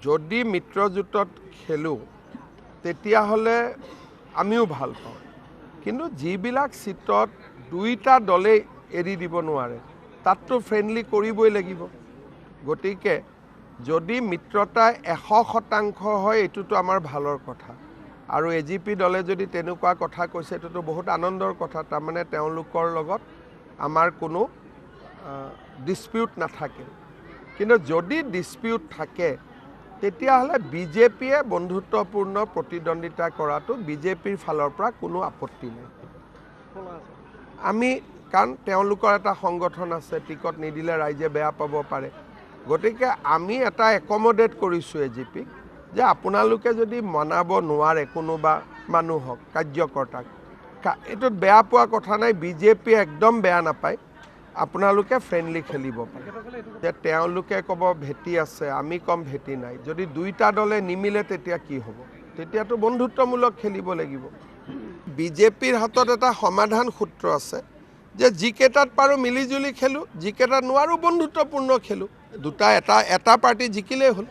যদি মিত্ৰজোঁটত খেলোঁ তেতিয়াহ'লে আমিও ভাল পাওঁ, কিন্তু যিবিলাক চিটত দুইটা দলেই এৰি দিব নোৱাৰে তাততো ফ্ৰেণ্ডলি কৰিবই লাগিব। গতিকে যদি মিত্ৰতা 100% হয় এইটোতো আমাৰ ভালৰ কথা, আৰু AGP দলে যদি তেনেকুৱা কথা কৈছে এইটোতো বহুত আনন্দৰ কথা। তাৰমানে তেওঁলোকৰ লগত আমাৰ কোনো ডিসপিউট নাথাকে। কিন্তু যদি ডিসপিউট থাকে তেতিয়াহ'লে বিজেপিয়ে বন্ধুত্বপূৰ্ণ প্ৰতিদ্বন্দ্বিতা কৰাটো বিজেপিৰ ফালৰ পৰা কোনো আপত্তি নাই। আমি কাৰণ তেওঁলোকৰ এটা সংগঠন আছে, টিকট নিদিলে ৰাইজে বেয়া পাব পাৰে। গতিকে আমি এটা একমডেট কৰিছোঁ AGP যে আপোনালোকে যদি মনাব নোৱাৰে কোনোবা মানুহক, কাৰ্যকৰ্তাক, এইটোত বেয়া পোৱা কথা নাই, বিজেপিয়ে একদম বেয়া নাপায়, আপোনালোকে ফ্ৰেণ্ডলি খেলিব পাৰে। যে তেওঁলোকে ক'ব ভেটি আছে, আমি কম ভেটি নাই। যদি দুইটা দলে নিমিলে তেতিয়া কি হ'ব? তেতিয়াতো বন্ধুত্বমূলক খেলিব লাগিব। বিজেপিৰ হাতত এটা সমাধান সূত্ৰ আছে যে যিকেইটাত পাৰোঁ মিলিজুলি খেলোঁ, যিকেইটাত নোৱাৰোঁ বন্ধুত্বপূৰ্ণ খেলোঁ। এটা পাৰ্টি জিকিলেই হ'ল।